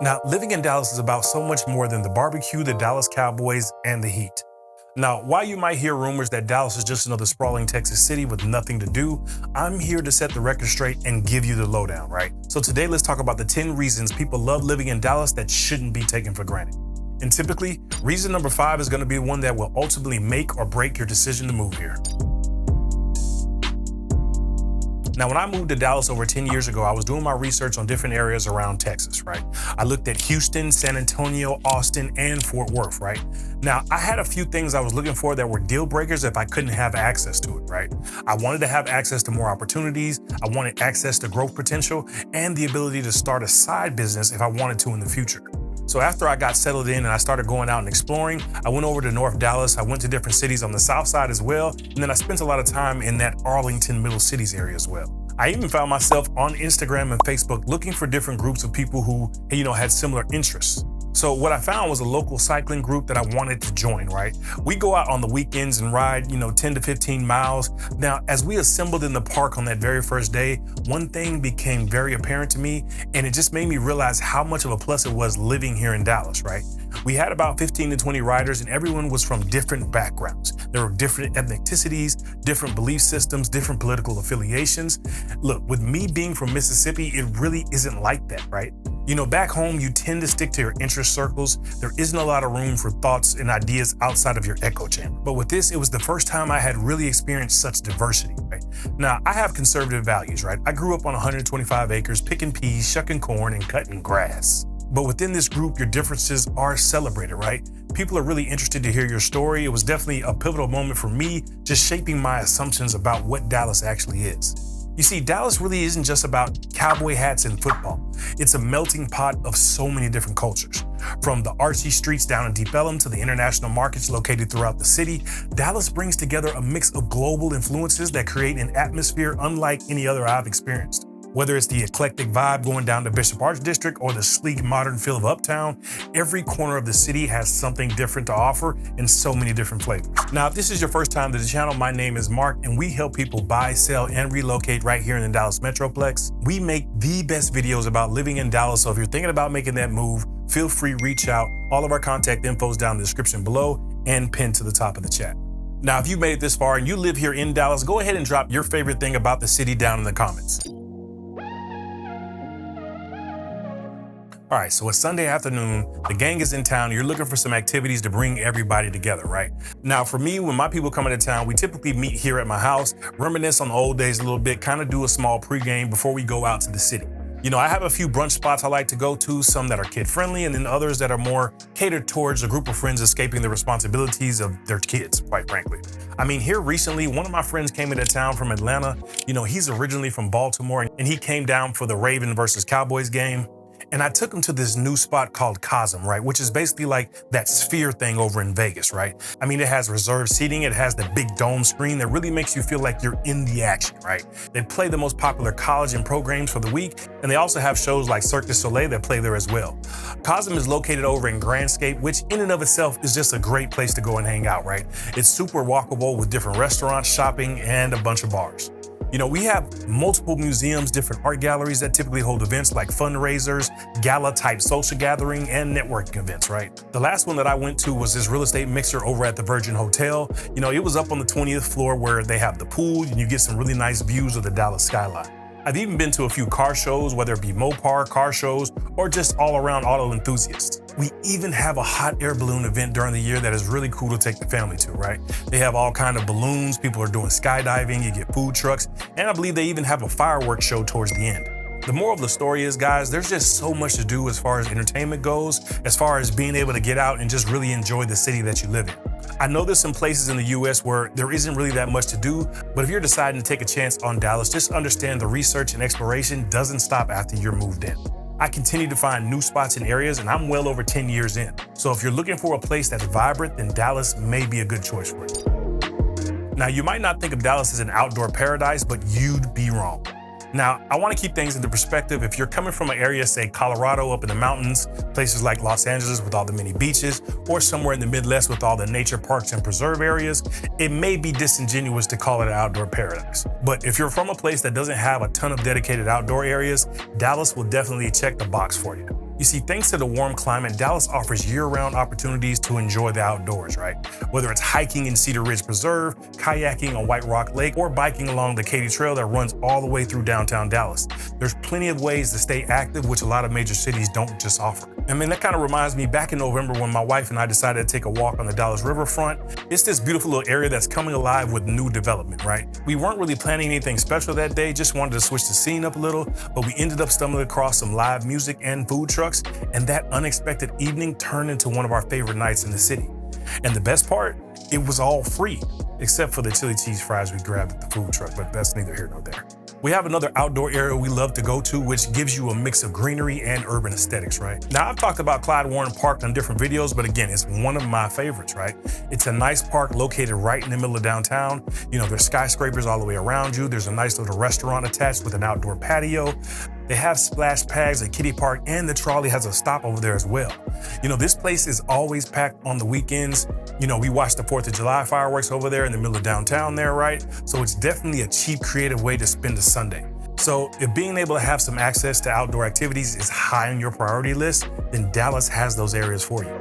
Now, living in Dallas is about so much more than the barbecue, the Dallas Cowboys, and the heat. Now, while you might hear rumors that Dallas is just another sprawling Texas city with nothing to do, I'm here to set the record straight and give you the lowdown, right? So today, let's talk about the 10 reasons people love living in Dallas that shouldn't be taken for granted. And typically, reason number 5 is going to be one that will ultimately make or break your decision to move here. Now, when I moved to Dallas over 10 years ago, I was doing my research on different areas around Texas, right? I looked at Houston, San Antonio, Austin, and Fort Worth, right? Now, I had a few things I was looking for that were deal breakers if I couldn't have access to it, right? I wanted to have access to more opportunities, I wanted access to growth potential, and the ability to start a side business if I wanted to in the future. So after I got settled in and I started going out and exploring, I went over to North Dallas, I went to different cities on the south side as well, and then I spent a lot of time in that Arlington, Middle Cities area as well. I even found myself on Instagram and Facebook looking for different groups of people who, had similar interests. So what I found was a local cycling group that I wanted to join, right? We go out on the weekends and ride, 10 to 15 miles. Now, as we assembled in the park on that very first day, one thing became very apparent to me, and it just made me realize how much of a plus it was living here in Dallas, right? We had about 15 to 20 riders, and everyone was from different backgrounds. There were different ethnicities, different belief systems, different political affiliations. Look, with me being from Mississippi, it really isn't like that, right? Back home, you tend to stick to your interest circles. There isn't a lot of room for thoughts and ideas outside of your echo chamber. But with this, it was the first time I had really experienced such diversity, right? Now, I have conservative values, right? I grew up on 125 acres, picking peas, shucking corn, and cutting grass. But within this group, your differences are celebrated, right? People are really interested to hear your story. It was definitely a pivotal moment for me, just shaping my assumptions about what Dallas actually is. You see, Dallas really isn't just about cowboy hats and football. It's a melting pot of so many different cultures. From the artsy streets down in Deep Ellum to the international markets located throughout the city, Dallas brings together a mix of global influences that create an atmosphere unlike any other I've experienced. Whether it's the eclectic vibe going down to Bishop Arts District or the sleek modern feel of Uptown, every corner of the city has something different to offer in so many different flavors. Now, if this is your first time to the channel, my name is Mark, and we help people buy, sell, and relocate right here in the Dallas Metroplex. We make the best videos about living in Dallas, so if you're thinking about making that move, feel free to reach out. All of our contact info is down in the description below and pinned to the top of the chat. Now, if you made it this far and you live here in Dallas, go ahead and drop your favorite thing about the city down in the comments. All right, so it's Sunday afternoon, the gang is in town, you're looking for some activities to bring everybody together, right? Now, for me, when my people come into town, we typically meet here at my house, reminisce on the old days a little bit, kind of do a small pregame before we go out to the city. I have a few brunch spots I like to go to, some that are kid-friendly, and then others that are more catered towards a group of friends escaping the responsibilities of their kids, quite frankly. Here recently, one of my friends came into town from Atlanta. He's originally from Baltimore, and he came down for the Raven versus Cowboys game. And I took him to this new spot called Cosm, right? Which is basically like that Sphere thing over in Vegas, right? It has reserved seating. It has the big dome screen that really makes you feel like you're in the action, right? They play the most popular college and programs for the week. And they also have shows like Cirque du Soleil that play there as well. Cosm is located over in Grandscape, which in and of itself is just a great place to go and hang out, right? It's super walkable with different restaurants, shopping, and a bunch of bars. We have multiple museums, different art galleries that typically hold events like fundraisers, gala-type social gathering, and networking events, right? The last one that I went to was this real estate mixer over at the Virgin Hotel. It was up on the 20th floor where they have the pool, and you get some really nice views of the Dallas skyline. I've even been to a few car shows, whether it be Mopar, car shows, or just all-around auto enthusiasts. We even have a hot air balloon event during the year that is really cool to take the family to, right? They have all kind of balloons, people are doing skydiving, you get food trucks, and I believe they even have a fireworks show towards the end. The moral of the story is, guys, there's just so much to do as far as entertainment goes, as far as being able to get out and just really enjoy the city that you live in. I know there's some places in the US where there isn't really that much to do, but if you're deciding to take a chance on Dallas, just understand the research and exploration doesn't stop after you're moved in. I continue to find new spots and areas, and I'm well over 10 years in. So if you're looking for a place that's vibrant, then Dallas may be a good choice for you. Now, you might not think of Dallas as an outdoor paradise, but you'd be wrong. Now, I want to keep things into perspective. If you're coming from an area, say Colorado up in the mountains, places like Los Angeles with all the many beaches, or somewhere in the Midwest with all the nature parks and preserve areas, it may be disingenuous to call it an outdoor paradise. But if you're from a place that doesn't have a ton of dedicated outdoor areas, Dallas will definitely check the box for you. You see, thanks to the warm climate, Dallas offers year-round opportunities to enjoy the outdoors, right? Whether it's hiking in Cedar Ridge Preserve, kayaking on White Rock Lake, or biking along the Katy Trail that runs all the way through downtown Dallas. There's plenty of ways to stay active, which a lot of major cities don't just offer. I mean, that kind of reminds me back in November when my wife and I decided to take a walk on the Dallas riverfront. It's this beautiful little area that's coming alive with new development, right? We weren't really planning anything special that day, just wanted to switch the scene up a little, but we ended up stumbling across some live music and food trucks, and that unexpected evening turned into one of our favorite nights in the city. And the best part, it was all free, except for the chili cheese fries we grabbed at the food truck, but that's neither here nor there. We have another outdoor area we love to go to, which gives you a mix of greenery and urban aesthetics, right? Now, I've talked about Clyde Warren Park on different videos, but again, it's one of my favorites, right? It's a nice park located right in the middle of downtown. You know, there's skyscrapers all the way around you. There's a nice little restaurant attached with an outdoor patio. They have splash pads, a kiddie park, and the trolley has a stop over there as well. You know, this place is always packed on the weekends. You know, we watch the 4th of July fireworks over there in the middle of downtown there, right? So it's definitely a cheap, creative way to spend a Sunday. So if being able to have some access to outdoor activities is high on your priority list, then Dallas has those areas for you.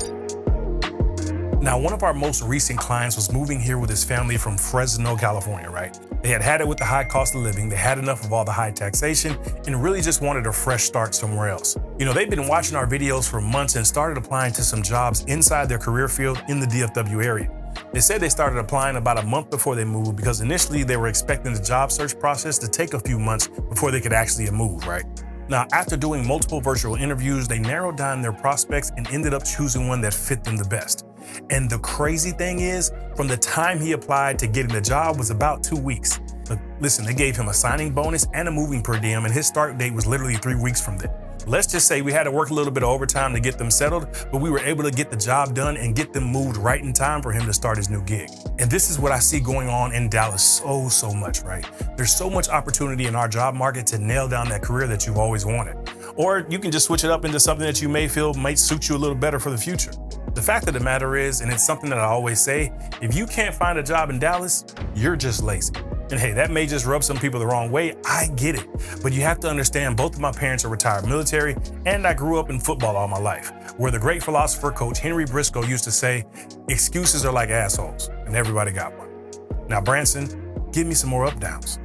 Now, one of our most recent clients was moving here with his family from Fresno, California, right? They had had it with the high cost of living, they had enough of all the high taxation, and really just wanted a fresh start somewhere else. You know, they've been watching our videos for months and started applying to some jobs inside their career field in the DFW area. They said they started applying about a month before they moved because initially they were expecting the job search process to take a few months before they could actually move, right? Now, after doing multiple virtual interviews, they narrowed down their prospects and ended up choosing one that fit them the best. And the crazy thing is, from the time he applied to getting the job was about 2 weeks. But listen, they gave him a signing bonus and a moving per diem, and his start date was literally 3 weeks from then. Let's just say we had to work a little bit of overtime to get them settled, but we were able to get the job done and get them moved right in time for him to start his new gig. And this is what I see going on in Dallas so much, right? There's so much opportunity in our job market to nail down that career that you've always wanted. Or you can just switch it up into something that you may feel might suit you a little better for the future. The fact of the matter is, and it's something that I always say, if you can't find a job in Dallas, you're just lazy. And hey, that may just rub some people the wrong way, I get it. But you have to understand both of my parents are retired military, and I grew up in football all my life, where the great philosopher coach Henry Briscoe used to say, excuses are like assholes, and everybody got one. Now, Branson, give me some more up-downs.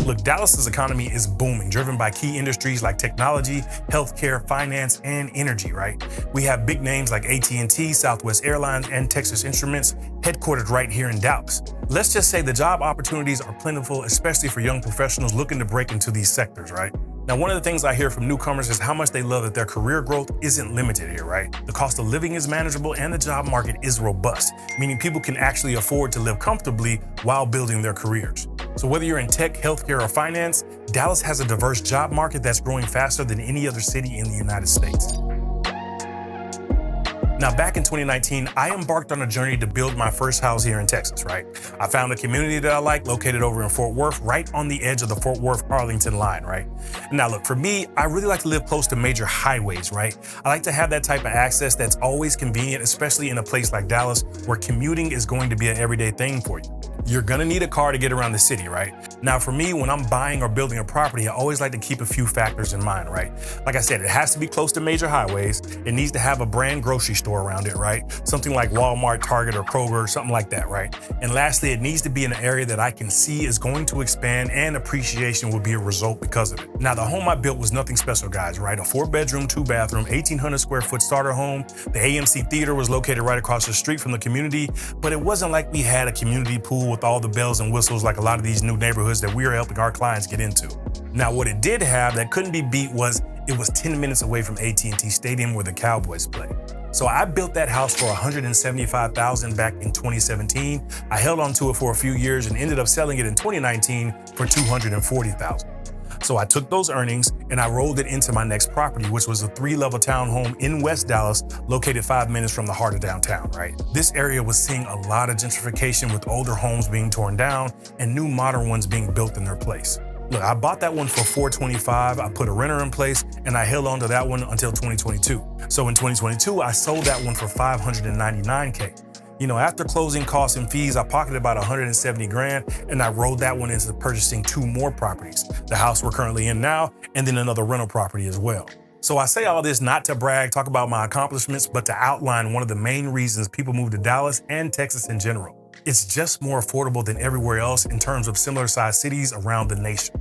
Look, Dallas's economy is booming, driven by key industries like technology, healthcare, finance, and energy, right? We have big names like AT&T, Southwest Airlines, and Texas Instruments headquartered right here in Dallas. Let's just say the job opportunities are plentiful, especially for young professionals looking to break into these sectors, right? Now, one of the things I hear from newcomers is how much they love that their career growth isn't limited here, right? The cost of living is manageable and the job market is robust, meaning people can actually afford to live comfortably while building their careers. So whether you're in tech, healthcare, or finance, Dallas has a diverse job market that's growing faster than any other city in the United States. Now, back in 2019, I embarked on a journey to build my first house here in Texas, right? I found a community that I like located over in Fort Worth, right on the edge of the Fort Worth-Arlington line, right? Now, look, for me, I really like to live close to major highways, right? I like to have that type of access that's always convenient, especially in a place like Dallas, where commuting is going to be an everyday thing for you. You're gonna need a car to get around the city, right? Now, for me, when I'm buying or building a property, I always like to keep a few factors in mind, right? Like I said, it has to be close to major highways. It needs to have a brand grocery store around it, right? Something like Walmart, Target, or Kroger, something like that, right? And lastly, it needs to be in an area that I can see is going to expand and appreciation will be a result because of it. Now, the home I built was nothing special, guys, right? A 4-bedroom, 2-bathroom, 1,800 square foot starter home. The AMC Theater was located right across the street from the community, but it wasn't like we had a community pool with all the bells and whistles like a lot of these new neighborhoods that we are helping our clients get into. Now, what it did have that couldn't be beat was it was 10 minutes away from AT&T Stadium where the Cowboys play. So I built that house for $175,000 back in 2017. I held on to it for a few years and ended up selling it in 2019 for $240,000. So I took those earnings and I rolled it into my next property, which was a 3-level townhome in West Dallas, located 5 minutes from the heart of downtown, right? This area was seeing a lot of gentrification with older homes being torn down and new modern ones being built in their place. Look, I bought that one for $425,000, I put a renter in place, and I held on to that one until 2022. So in 2022, I sold that one for $599K. You know, after closing costs and fees, I pocketed about $170,000, and I rolled that one into purchasing 2 more properties, the house we're currently in now, and then another rental property as well. So I say all this not to brag, talk about my accomplishments, but to outline one of the main reasons people move to Dallas and Texas in general. It's just more affordable than everywhere else in terms of similar sized cities around the nation.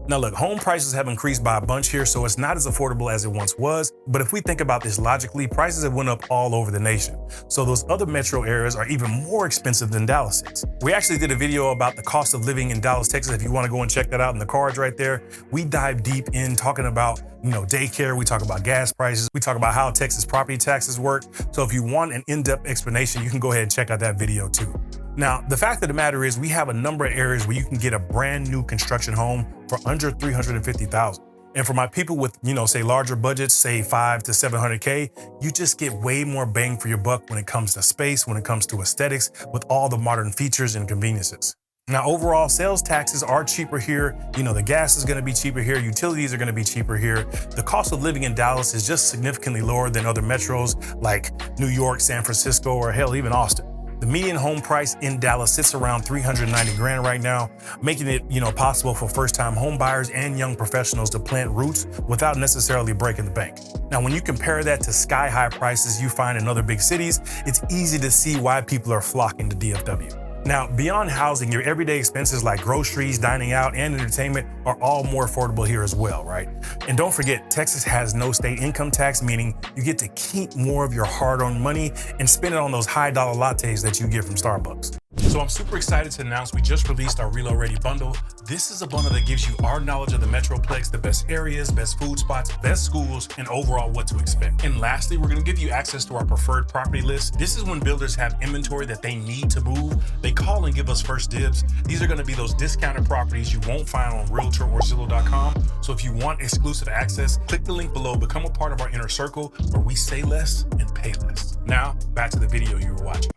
Now look, home prices have increased by a bunch here, so it's not as affordable as it once was. But if we think about this logically, prices have went up all over the nation. So those other metro areas are even more expensive than Dallas is. We actually did a video about the cost of living in Dallas, Texas. If you want to go and check that out in the cards right there, we dive deep in talking about, daycare. We talk about gas prices. We talk about how Texas property taxes work. So if you want an in-depth explanation, you can go ahead and check out that video too. Now, the fact of the matter is we have a number of areas where you can get a brand new construction home for under $350,000. And for my people with, say larger budgets, say 5 to 700K, you just get way more bang for your buck when it comes to space, when it comes to aesthetics, with all the modern features and conveniences. Now, overall, sales taxes are cheaper here. The gas is going to be cheaper here. Utilities are going to be cheaper here. The cost of living in Dallas is just significantly lower than other metros like New York, San Francisco, or hell, even Austin. The median home price in Dallas sits around 390 grand right now, making it, possible for first-time home buyers and young professionals to plant roots without necessarily breaking the bank. Now, when you compare that to sky-high prices you find in other big cities, it's easy to see why people are flocking to DFW. Now, beyond housing, your everyday expenses like groceries, dining out, and entertainment are all more affordable here as well, right? And don't forget, Texas has no state income tax, meaning you get to keep more of your hard-earned money and spend it on those high-dollar lattes that you get from Starbucks. So I'm super excited to announce we just released our Reload Ready bundle. This is a bundle that gives you our knowledge of the Metroplex, the best areas, best food spots, best schools, and overall what to expect. And lastly, we're gonna give you access to our preferred property list. This is when builders have inventory that they need to move. They call and give us first dibs. These are gonna be those discounted properties you won't find on Realtor or Zillow.com. So if you want exclusive access, click the link below, become a part of our inner circle where we say less and pay less. Now, back to the video you were watching.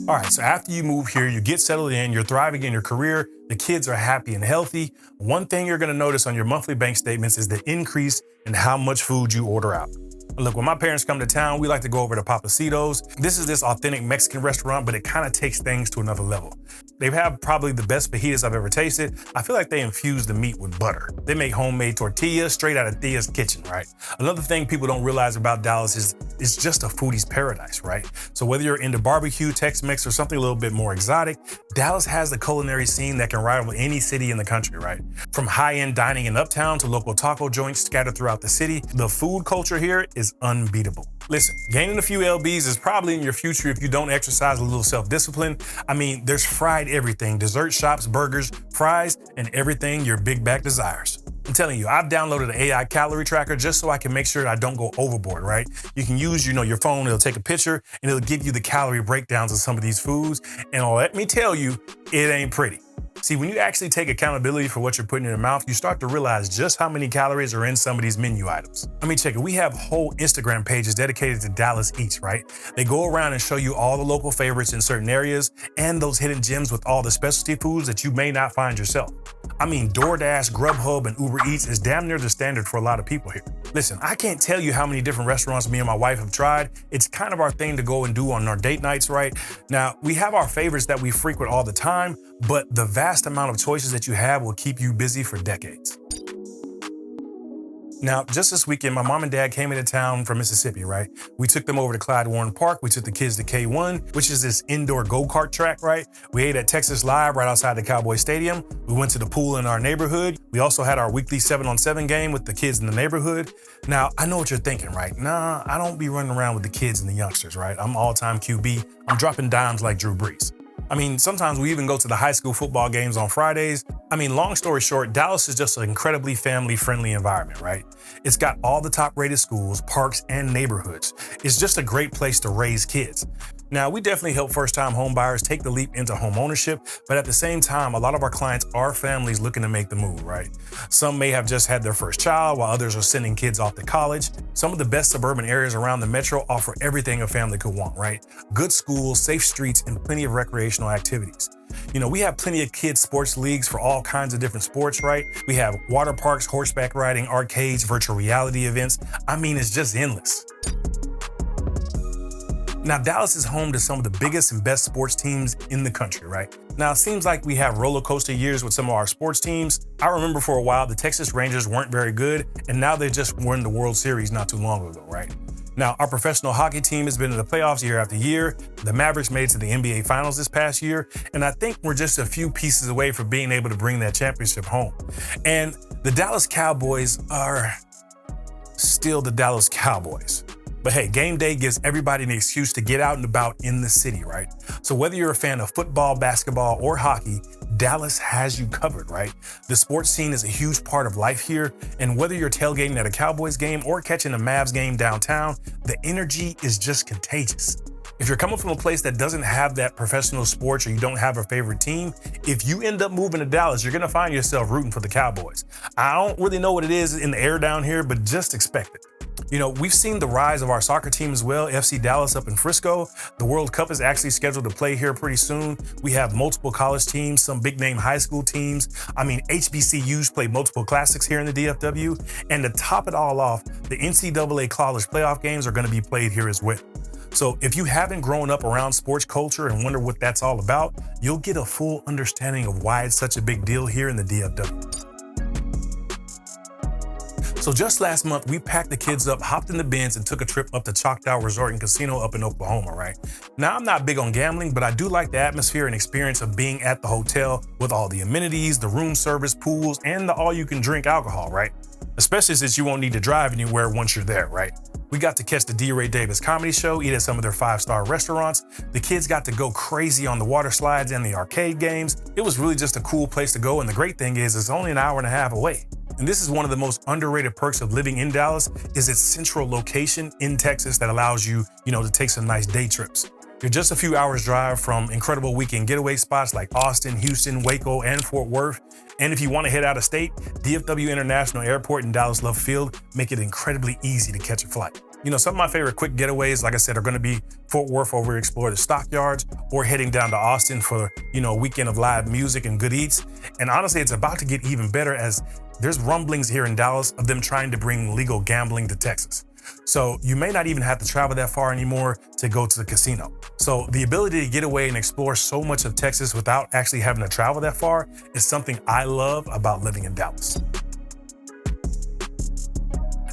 All right, so after you move here, you get settled in, you're thriving in your career, the kids are happy and healthy. One thing you're gonna notice on your monthly bank statements is the increase in how much food you order out. Look, when my parents come to town, we like to go over to Papacitos. This is this authentic Mexican restaurant, but it kind of takes things to another level. They have probably the best fajitas I've ever tasted. I feel like they infuse the meat with butter. They make homemade tortillas straight out of Thea's kitchen, right? Another thing people don't realize about Dallas is it's just a foodie's paradise, right? So whether you're into barbecue, Tex-Mex, or something a little bit more exotic, Dallas has the culinary scene that can rival any city in the country, right? From high-end dining in Uptown to local taco joints scattered throughout the city, the food culture here is unbeatable. Listen, gaining a few LBs is probably in your future if you don't exercise a little self-discipline. I mean, there's fried everything, dessert shops, burgers, fries, and everything your big back desires. I'm telling you, I've downloaded an AI calorie tracker just so I can make sure that I don't go overboard, right? You can use, your phone, it'll take a picture and it'll give you the calorie breakdowns of some of these foods. And let me tell you, it ain't pretty. See, when you actually take accountability for what you're putting in your mouth, you start to realize just how many calories are in some of these menu items. I mean, check it. We have whole Instagram pages dedicated to Dallas Eats, right? They go around and show you all the local favorites in certain areas and those hidden gems with all the specialty foods that you may not find yourself. I mean, DoorDash, Grubhub, and Uber Eats is damn near the standard for a lot of people here. Listen, I can't tell you how many different restaurants me and my wife have tried. It's kind of our thing to go and do on our date nights, right? Now, we have our favorites that we frequent all the time, but the vast amount of choices that you have will keep you busy for decades. Now, just this weekend, my mom and dad came into town from Mississippi, right? We took them over to Clyde Warren Park. We took the kids to K1, which is this indoor go-kart track, right? We ate at Texas Live right outside the Cowboy Stadium. We went to the pool in our neighborhood. We also had our weekly 7-on-7 game with the kids in the neighborhood. Now, I know what you're thinking, right? Nah, I don't be running around with the kids and the youngsters, right? I'm all-time QB. I'm dropping dimes like Drew Brees. I mean, sometimes we even go to the high school football games on Fridays. I mean, long story short, Dallas is just an incredibly family-friendly environment, right? It's got all the top-rated schools, parks, and neighborhoods. It's just a great place to raise kids. Now, we definitely help first-time home buyers take the leap into home ownership, but at the same time, a lot of our clients are families looking to make the move, right? Some may have just had their first child, while others are sending kids off to college. Some of the best suburban areas around the metro offer everything a family could want, right? Good schools, safe streets, and plenty of recreational activities. We have plenty of kids' sports leagues for all kinds of different sports, right? We have water parks, horseback riding, arcades, virtual reality events. I mean, it's just endless. Now, Dallas is home to some of the biggest and best sports teams in the country, right? Now, it seems like we have roller coaster years with some of our sports teams. I remember for a while, the Texas Rangers weren't very good, and now they just won the World Series not too long ago, right? Now, our professional hockey team has been in the playoffs year after year. The Mavericks made it to the NBA Finals this past year, and I think we're just a few pieces away from being able to bring that championship home. And the Dallas Cowboys are still the Dallas Cowboys. But hey, game day gives everybody an excuse to get out and about in the city, right? So whether you're a fan of football, basketball, or hockey, Dallas has you covered, right? The sports scene is a huge part of life here, and whether you're tailgating at a Cowboys game or catching a Mavs game downtown, the energy is just contagious. If you're coming from a place that doesn't have that professional sports or you don't have a favorite team, if you end up moving to Dallas, you're gonna find yourself rooting for the Cowboys. I don't really know what it is in the air down here, but just expect it. You know, we've seen the rise of our soccer team as well, FC Dallas up in Frisco. The World Cup is actually scheduled to play here pretty soon. We have multiple college teams, some big name high school teams. I mean, HBCUs play multiple classics here in the DFW. And to top it all off, the NCAA college playoff games are gonna be played here as well. So if you haven't grown up around sports culture and wonder what that's all about, you'll get a full understanding of why it's such a big deal here in the DFW. So just last month, we packed the kids up, hopped in the Benz, and took a trip up to Choctaw Resort and Casino up in Oklahoma, right? Now, I'm not big on gambling, but I do like the atmosphere and experience of being at the hotel with all the amenities, the room service, pools, and the all-you-can-drink alcohol, right? Especially since you won't need to drive anywhere once you're there, right? We got to catch the D. Ray Davis comedy show, eat at some of their 5-star restaurants. The kids got to go crazy on the water slides and the arcade games. It was really just a cool place to go, and the great thing is it's only an hour and a half away. And this is one of the most underrated perks of living in Dallas is its central location in Texas that allows you, to take some nice day trips. You're just a few hours drive from incredible weekend getaway spots like Austin, Houston, Waco, and Fort Worth. And if you want to head out of state, DFW International Airport and Dallas Love Field make it incredibly easy to catch a flight. Some of my favorite quick getaways, like I said, are going to be Fort Worth over explore the stockyards or heading down to Austin for, a weekend of live music and good eats. And honestly, it's about to get even better as there's rumblings here in Dallas of them trying to bring legal gambling to Texas. So you may not even have to travel that far anymore to go to the casino. So the ability to get away and explore so much of Texas without actually having to travel that far is something I love about living in Dallas.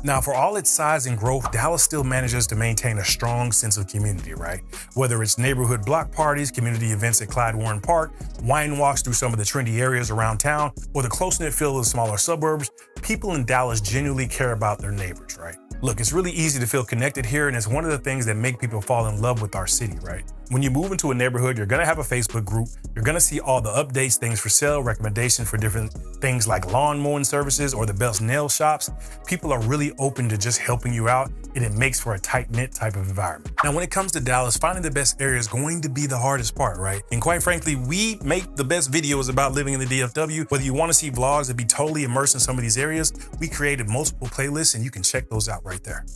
Now, for all its size and growth, Dallas still manages to maintain a strong sense of community, right? Whether it's neighborhood block parties, community events at Clyde Warren Park, wine walks through some of the trendy areas around town, or the close-knit feel of the smaller suburbs, people in Dallas genuinely care about their neighbors, right? Look, it's really easy to feel connected here, and it's one of the things that make people fall in love with our city, right? When you move into a neighborhood, you're gonna have a Facebook group, you're gonna see all the updates, things for sale, recommendations for different things like lawn mowing services or the best nail shops. People are really open to just helping you out, and it makes for a tight-knit type of environment. Now, when it comes to Dallas, finding the best area is going to be the hardest part, right? And quite frankly, we make the best videos about living in the DFW. Whether you wanna see vlogs that be totally immersed in some of these areas, we created multiple playlists, and you can check those out right there.